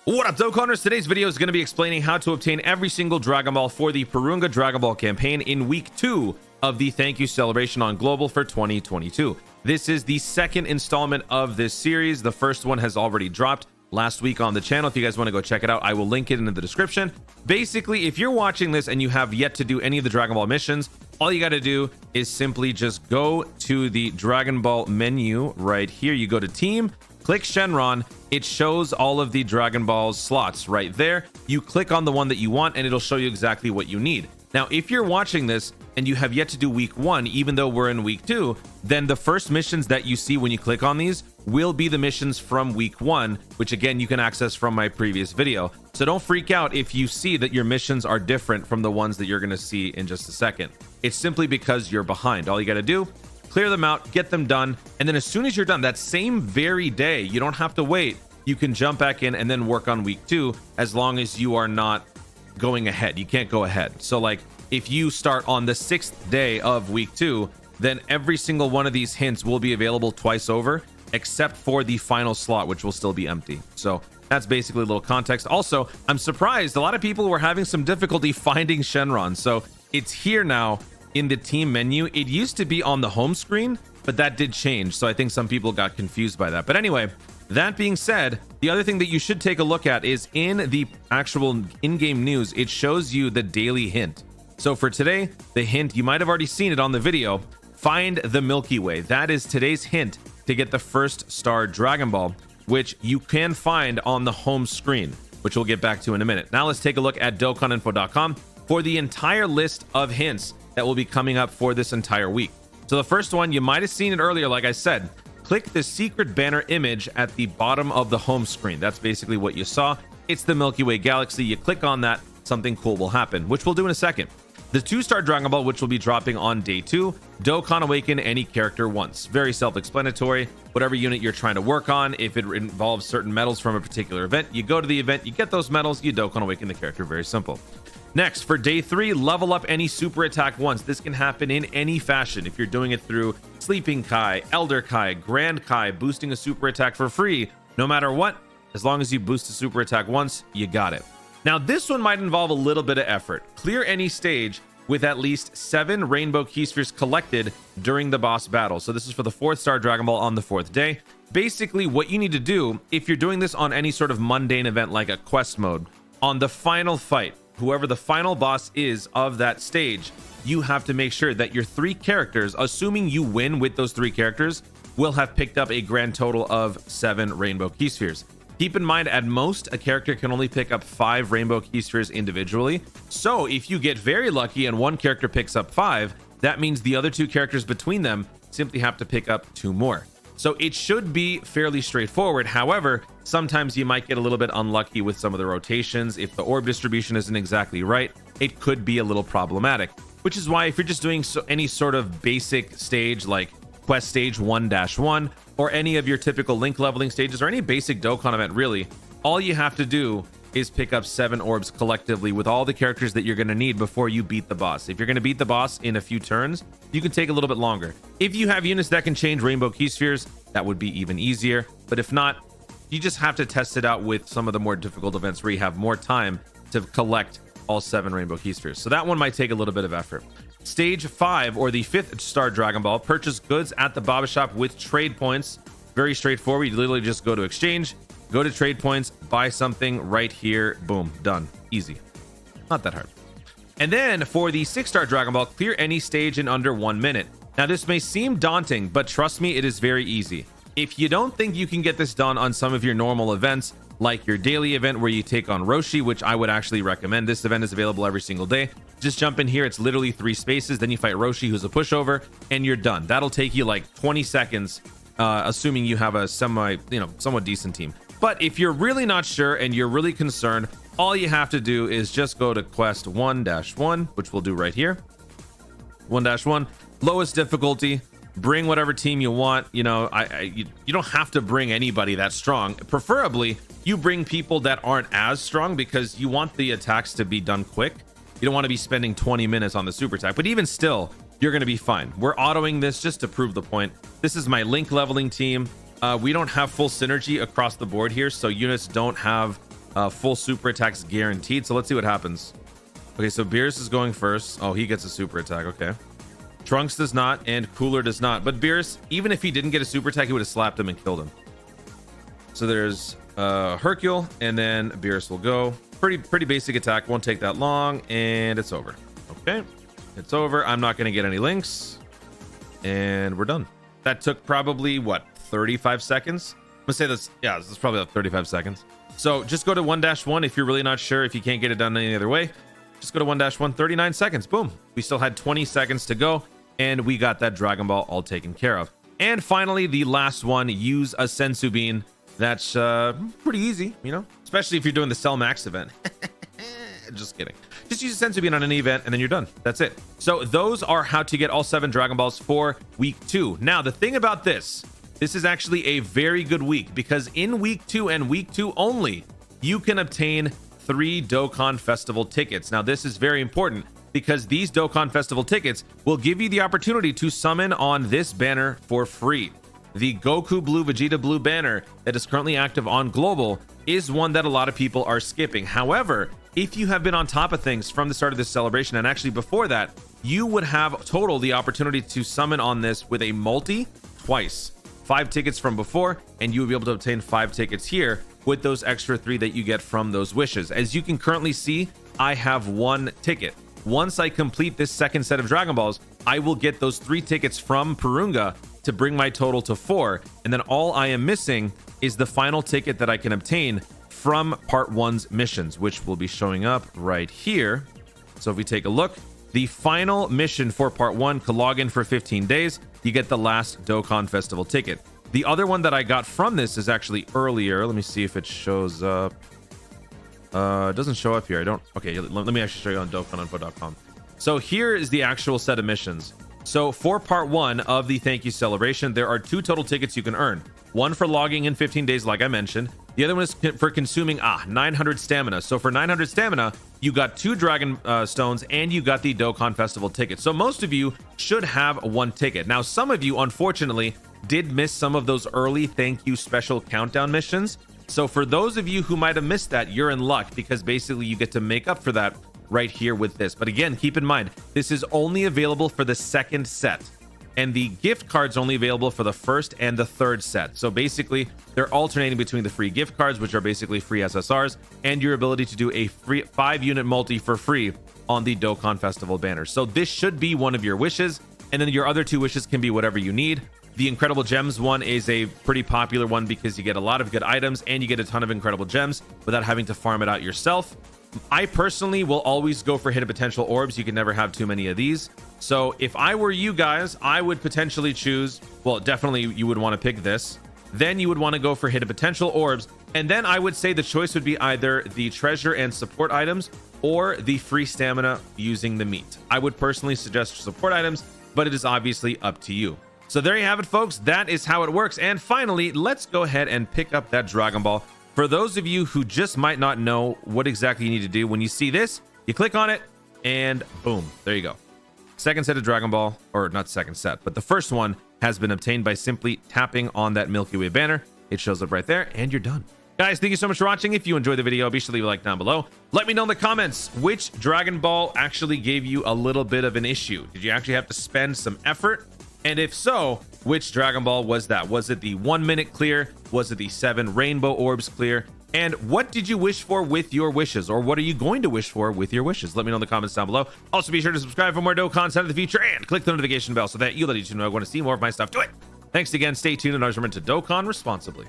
What up, Dokkaners? Today's video is going to be explaining how to obtain every single Dragon Ball for the PORUNGA Dragon Ball campaign in week 2 of the Thank You Celebration on Global for 2022. This is the second installment of this series. The first one has already dropped last week on the channel. If you guys want to go check it out, I will link it in the description. Basically, if you're watching this and you have yet to do any of the Dragon Ball missions, all you got to do is simply just go to the Dragon Ball menu right here. You go to Team, click Shenron. It shows all of the Dragon Ball's slots right there. You click on the one that you want and it'll show you exactly what you need. Now, if you're watching this and you have yet to do week 1, even though we're in week 2, then the first missions that you see when you click on these will be the missions from week 1, which again, you can access from my previous video. So don't freak out if you see that your missions are different from the ones that you're going to see in just a second. It's simply because you're behind. All you got to do, clear them out, get them done, and then as soon as you're done, that same very day, you don't have to wait. You can jump back in and then work on week 2 as long as you are not going ahead. You can't go ahead. So like if you start on the 6th day of week 2, then every single one of these hints will be available twice over, except for the final slot, which will still be empty. So that's basically a little context. Also, I'm surprised a lot of people were having some difficulty finding Shenron. So it's here now in the team menu. It used to be on the home screen, but that did change. So I think some people got confused by that. But anyway, that being said, the other thing that you should take a look at is in the actual in-game news, it shows you the daily hint. So for today, the hint, you might have already seen it on the video, find the Milky Way. That is today's hint to get the first star Dragon Ball, which you can find on the home screen, which we'll get back to in a minute. Now let's take a look at DokkanInfo.com for the entire list of hints that will be coming up for this entire week. So the first one, you might have seen it earlier, like I said, click the secret banner image at the bottom of the home screen. That's basically what you saw. It's the Milky Way galaxy. You click on that, something cool will happen, which we'll do in a second. The 2-star Dragon Ball, which will be dropping on day 2, Dokkan awaken any character once. Very self-explanatory. Whatever unit you're trying to work on, if it involves certain medals from a particular event, you go to the event, you get those medals, you Dokkan awaken the character. Very simple. Next, for day 3, level up any super attack once. This can happen in any fashion. If you're doing it through Sleeping Kai, Elder Kai, Grand Kai, boosting a super attack for free, no matter what, as long as you boost a super attack once, you got it. Now, this one might involve a little bit of effort. Clear any stage with at least 7 rainbow key spheres collected during the boss battle. So this is for the 4th star Dragon Ball on the 4th day. Basically, what you need to do, if you're doing this on any sort of mundane event like a quest mode, on the final fight, whoever the final boss is of that stage, you have to make sure that your 3 characters, assuming you win with those 3 characters, will have picked up a grand total of 7 rainbow key spheres. Keep in mind, at most, a character can only pick up 5 rainbow key spheres individually. So if you get very lucky and one character picks up 5, that means the other 2 characters between them simply have to pick up 2 more. So it should be fairly straightforward. However, sometimes you might get a little bit unlucky with some of the rotations. If the orb distribution isn't exactly right, it could be a little problematic, which is why if you're just doing any sort of basic stage like Quest Stage 1-1 or any of your typical link leveling stages or any basic Dokkan event, really, all you have to do is pick up 7 orbs collectively with all the characters that you're going to need before you beat the boss. If you're going to beat the boss in a few turns, you can take a little bit longer. If you have units that can change rainbow key spheres, that would be even easier. But if not, you just have to test it out with some of the more difficult events where you have more time to collect all 7 rainbow key spheres. So that one might take a little bit of effort. Stage 5, or the 5th star Dragon Ball, purchase goods at the Baba Shop with trade points. Very straightforward. You literally just go to exchange, go to trade points, buy something right here. Boom, done. Easy. Not that hard. And then for the 6-star Dragon Ball, clear any stage in under 1 minute. Now, this may seem daunting, but trust me, it is very easy. If you don't think you can get this done on some of your normal events, like your daily event where you take on Roshi, which I would actually recommend. This event is available every single day. Just jump in here. It's literally 3 spaces. Then you fight Roshi, who's a pushover, and you're done. That'll take you like 20 seconds, assuming you have a somewhat decent team. But if you're really not sure and you're really concerned, all you have to do is just go to Quest 1-1, which we'll do right here. 1-1, lowest difficulty. Bring whatever team you want. You know, you don't have to bring anybody that strong. Preferably, you bring people that aren't as strong because you want the attacks to be done quick. You don't want to be spending 20 minutes on the super attack, but even still, you're going to be fine. We're autoing this just to prove the point. This is my link leveling team. We don't have full synergy across the board here, so units don't have Full super attacks guaranteed. So let's see what happens. Okay, so Beerus is going first. Oh, he gets a super attack. Okay. Trunks does not, and Cooler does not. But Beerus, even if he didn't get a super attack, he would have slapped him and killed him. So there's Hercule, and then Beerus will go. Pretty basic attack. Won't take that long, and it's over. Okay, it's over. I'm not going to get any links, and we're done. That took probably, what, 35 seconds? I'm going to say this. Yeah, this is probably about 35 seconds. So just go to 1-1 if you're really not sure, if you can't get it done any other way. Just go to 1-1, 39 seconds. Boom. We still had 20 seconds to go, and we got that Dragon Ball all taken care of. And finally, the last one, use a Sensu Bean. That's pretty easy, you know, especially if you're doing the Cell Max event. Just kidding. Just use a Sensu Bean on any event, and then you're done. That's it. So those are how to get all 7 Dragon Balls for week 2. Now, the thing about this is actually a very good week, because in week 2 and week 2 only, you can obtain 3 Dokkan Festival tickets. Now, this is very important because these Dokkan Festival tickets will give you the opportunity to summon on this banner for free. The Goku Blue, Vegeta Blue banner that is currently active on Global is one that a lot of people are skipping. However, if you have been on top of things from the start of this celebration, and actually before that, you would have total the opportunity to summon on this with a multi twice. 5 tickets from before, and you would be able to obtain 5 tickets here with those extra 3 that you get from those wishes. As you can currently see, I have 1 ticket. Once I complete this second set of Dragon Balls, I will get those 3 tickets from Porunga to bring my total to 4. And then all I am missing is the final ticket that I can obtain from Part 1's missions, which will be showing up right here. So if we take a look, the final mission for Part 1, to log in for 15 days, you get the last Dokkan Festival ticket. The other one that I got from this is actually earlier. Let me see if it shows up. It doesn't show up here. I don't. Okay, let me actually show you on DokkanInfo.com. So here is the actual set of missions. So for Part 1 of the Thank You Celebration, there are 2 total tickets you can earn. One for logging in 15 days, like I mentioned. The other one is for consuming 900 stamina. So for 900 stamina, you got 2 Dragon Stones, and you got the Dokkan Festival ticket. So most of you should have 1 ticket. Now, some of you, unfortunately, did miss some of those early thank you special countdown missions. So for those of you who might have missed that, you're in luck, because basically you get to make up for that right here with this. But again, keep in mind, this is only available for the second set, and the gift cards only available for the first and the third set. So basically, they're alternating between the free gift cards, which are basically free SSRs, and your ability to do a free 5-unit multi for free on the Dokkan Festival banner. So this should be one of your wishes, and then your other 2 wishes can be whatever you need. The Incredible Gems one is a pretty popular one because you get a lot of good items and you get a ton of Incredible Gems without having to farm it out yourself. I personally will always go for Hidden Potential Orbs. You can never have too many of these. So if I were you guys, I would potentially choose, well, definitely you would want to pick this. Then you would want to go for Hidden Potential Orbs. And then I would say the choice would be either the treasure and support items or the free stamina using the meat. I would personally suggest support items, but it is obviously up to you. So there you have it, folks. That is how it works. And finally, let's go ahead and pick up that Dragon Ball. For those of you who just might not know what exactly you need to do, when you see this, you click on it and boom, there you go. Second set of Dragon Ball, or not second set, but the first one has been obtained by simply tapping on that Milky Way banner. It shows up right there and you're done. Guys, thank you so much for watching. If you enjoyed the video, be sure to leave a like down below. Let me know in the comments which Dragon Ball actually gave you a little bit of an issue. Did you actually have to spend some effort? And if so, which Dragon Ball was that? Was it the 1-minute clear? Was it the 7 rainbow orbs clear? And what did you wish for with your wishes? Or what are you going to wish for with your wishes? Let me know in the comments down below. Also, be sure to subscribe for more dope content in the future and click the notification bell so that you'll let each know I want to see more of my stuff. Do it! Thanks again. Stay tuned and always remember to Dokkan responsibly.